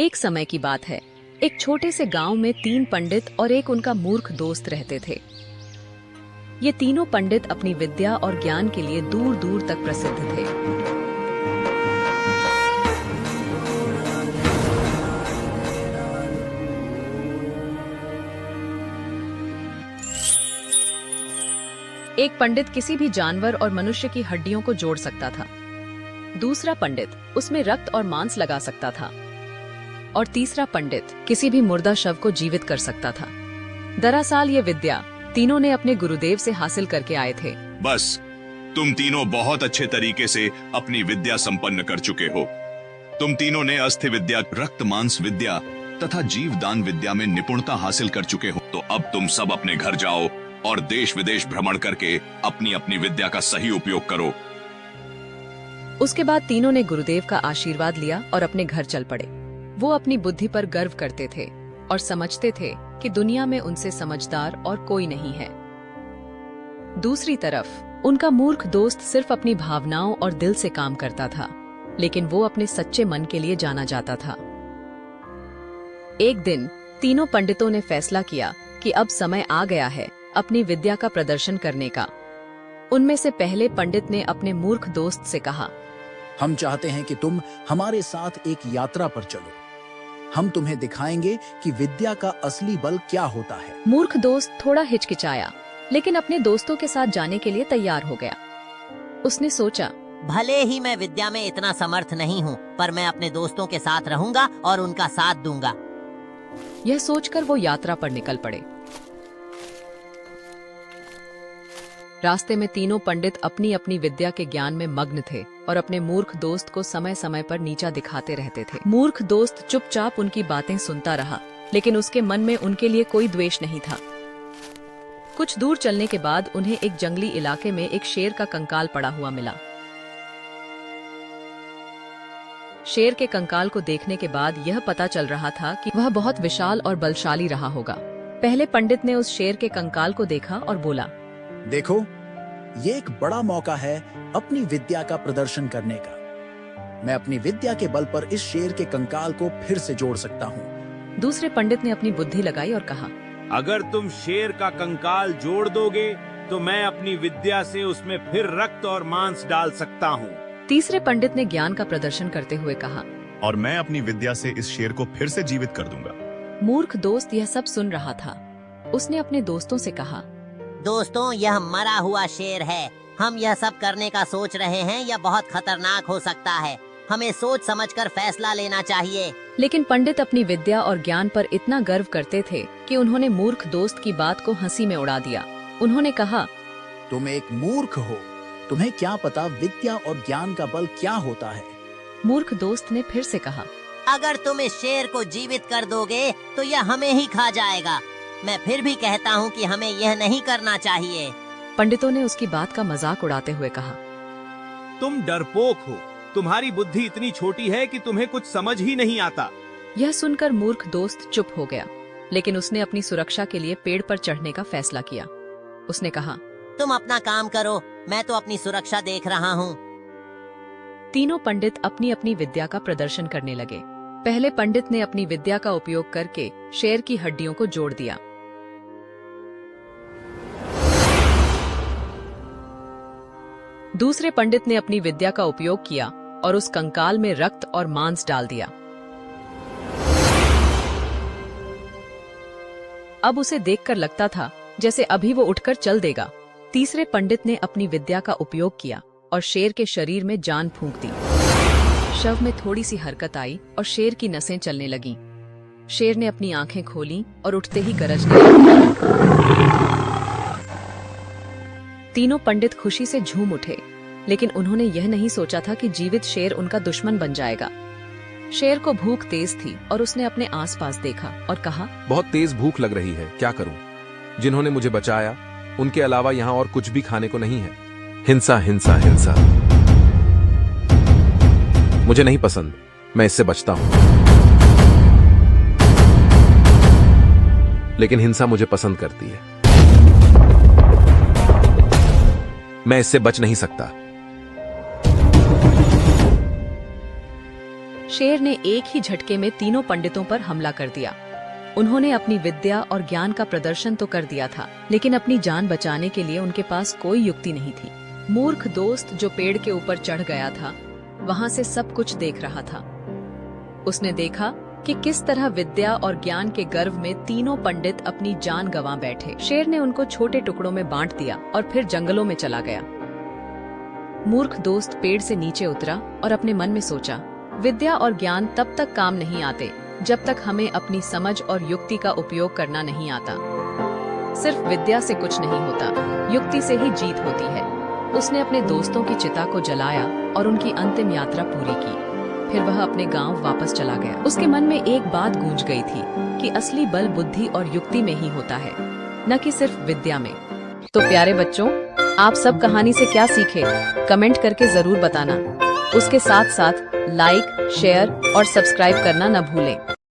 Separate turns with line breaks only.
एक समय की बात है। एक छोटे से गांव में 3 पंडित और एक उनका मूर्ख दोस्त रहते थे। ये तीनों पंडित अपनी विद्या और ज्ञान के लिए दूर दूर तक प्रसिद्ध थे। एक पंडित किसी भी जानवर और मनुष्य की हड्डियों को जोड़ सकता था। दूसरा पंडित उसमें रक्त और मांस लगा सकता था और तीसरा पंडित किसी भी मुर्दा शव को जीवित कर सकता था। दरअसल ये विद्या तीनों ने अपने गुरुदेव से हासिल करके आए थे।
बस तुम तीनों बहुत अच्छे तरीके से अपनी विद्या संपन्न कर चुके हो। तुम तीनों ने अस्थि विद्या, रक्त मांस विद्या तथा जीवदान विद्या में निपुणता हासिल कर चुके हो। तो अब तुम सब अपने घर जाओ और देश विदेश भ्रमण करके अपनी अपनी विद्या का सही उपयोग करो।
उसके बाद तीनों ने गुरुदेव का आशीर्वाद लिया और अपने घर चल पड़े। वो अपनी बुद्धि पर गर्व करते थे और समझते थे कि दुनिया में उनसे समझदार और कोई नहीं है। दूसरी तरफ उनका मूर्ख दोस्त सिर्फ अपनी भावनाओं और दिल से काम करता था, लेकिन वो अपने सच्चे मन के लिए जाना जाता था। एक दिन तीनों पंडितों ने फैसला किया कि अब समय आ गया है अपनी विद्या का प्रदर्शन करने का। उनमें से पहले पंडित ने अपने मूर्ख दोस्त से कहा,
हम चाहते हैं कि तुम हमारे साथ एक यात्रा पर चलो। हम तुम्हें दिखाएंगे कि विद्या का असली बल क्या होता है।
मूर्ख दोस्त थोड़ा हिचकिचाया, लेकिन अपने दोस्तों के साथ जाने के लिए तैयार हो गया। उसने सोचा,
भले ही मैं विद्या में इतना समर्थ नहीं हूँ, पर मैं अपने दोस्तों के साथ रहूंगा और उनका साथ दूंगा।
यह सोचकर वो यात्रा पर निकल पड़े। रास्ते में तीनों पंडित अपनी अपनी विद्या के ज्ञान में मग्न थे और अपने मूर्ख दोस्त को समय समय पर नीचा दिखाते रहते थे। मूर्ख दोस्त चुपचाप उनकी बातें सुनता रहा, लेकिन उसके मन में उनके लिए कोई द्वेष नहीं था। कुछ दूर चलने के बाद उन्हें एक जंगली इलाके में एक शेर का कंकाल पड़ा हुआ मिला। शेर के कंकाल को देखने के बाद यह पता चल रहा था कि वह बहुत विशाल और बलशाली रहा होगा। पहले पंडित ने उस शेर के कंकाल को देखा और बोला,
देखो, ये एक बड़ा मौका है अपनी विद्या का प्रदर्शन करने का। मैं अपनी विद्या के बल पर इस शेर के कंकाल को फिर से जोड़ सकता हूँ।
दूसरे पंडित ने अपनी बुद्धि लगाई और कहा,
अगर तुम शेर का कंकाल जोड़ दोगे तो मैं अपनी विद्या से उसमें फिर रक्त और मांस डाल सकता हूँ।
तीसरे पंडित ने ज्ञान का प्रदर्शन करते हुए कहा,
और मैं अपनी विद्या से इस शेर को फिर से जीवित कर दूंगा।
मूर्ख दोस्त यह सब सुन रहा था। उसने अपने दोस्तों से कहा,
दोस्तों, यह मरा हुआ शेर है। हम यह सब करने का सोच रहे हैं, यह बहुत खतरनाक हो सकता है। हमें सोच समझकर फैसला लेना चाहिए।
लेकिन पंडित अपनी विद्या और ज्ञान पर इतना गर्व करते थे कि उन्होंने मूर्ख दोस्त की बात को हंसी में उड़ा दिया। उन्होंने कहा,
तुम एक मूर्ख हो। तुम्हें क्या पता विद्या और ज्ञान का बल क्या होता है।
मूर्ख दोस्त ने फिर से कहा,
अगर तुम इस शेर को जीवित कर दोगे तो यह हमें ही खा जाएगा। मैं फिर भी कहता हूँ कि हमें यह नहीं करना चाहिए।
पंडितों ने उसकी बात का मजाक उड़ाते हुए कहा,
तुम डरपोक हो। तुम्हारी बुद्धि इतनी छोटी है कि तुम्हें कुछ समझ ही नहीं आता।
यह सुनकर मूर्ख दोस्त चुप हो गया, लेकिन उसने अपनी सुरक्षा के लिए पेड़ पर चढ़ने का फैसला किया। उसने कहा,
तुम अपना काम करो, मैं तो अपनी सुरक्षा देख रहा हूँ।
तीनों पंडित अपनी अपनी विद्या का प्रदर्शन करने लगे। पहले पंडित ने अपनी विद्या का उपयोग करके शेर की हड्डियों को जोड़ दिया। दूसरे पंडित ने अपनी विद्या का उपयोग किया और उस कंकाल में रक्त और मांस डाल दिया। अब उसे देखकर लगता था जैसे अभी वो उठकर चल देगा। तीसरे पंडित ने अपनी विद्या का उपयोग किया और शेर के शरीर में जान फूंक दी। शव में थोड़ी सी हरकत आई और शेर की नसें चलने लगीं। शेर ने अपनी आंखें खोलीं और उठते ही गरजने लगा। तीनों पंडित खुशी से झूम उठे, लेकिन उन्होंने यह नहीं सोचा था कि जीवित शेर उनका दुश्मन बन जाएगा। शेर को भूख तेज थी और उसने अपने आसपास देखा और कहा, बहुत तेज भूख लग रही है, क्या करूं? जिन्होंने मुझे बचाया उनके अलावा यहाँ और कुछ भी खाने को नहीं है। हिंसा हिंसा हिंसा मुझे नहीं पसंद, मैं इससे बचता हूं। लेकिन हिंसा मुझे पसंद करती है, मैं इससे बच नहीं सकता। शेर ने एक ही झटके में तीनों पंडितों पर हमला कर दिया। उन्होंने अपनी विद्या और ज्ञान का प्रदर्शन तो कर दिया था, लेकिन अपनी जान बचाने के लिए उनके पास कोई युक्ति नहीं थी। मूर्ख दोस्त जो पेड़ के ऊपर चढ़ गया था, वहां से सब कुछ देख रहा था। उसने देखा कि किस तरह विद्या और ज्ञान के गर्व में तीनों पंडित अपनी जान गंवा बैठे। शेर ने उनको छोटे टुकड़ों में बांट दिया और फिर जंगलों में चला गया। मूर्ख दोस्त पेड़ से नीचे उतरा और अपने मन में सोचा, विद्या और ज्ञान तब तक काम नहीं आते जब तक हमें अपनी समझ और युक्ति का उपयोग करना नहीं आता। सिर्फ विद्या से कुछ नहीं होता, युक्ति से ही जीत होती है। उसने अपने दोस्तों की चिता को जलाया और उनकी अंतिम यात्रा पूरी की। फिर वह अपने गांव वापस चला गया। उसके मन में एक बात गूंज गई थी कि असली बल बुद्धि और युक्ति में ही होता है, न कि सिर्फ विद्या में। तो प्यारे बच्चों, आप सब कहानी से क्या सीखे, कमेंट करके जरूर बताना। उसके साथ साथ लाइक, शेयर और सब्सक्राइब करना न भूलें।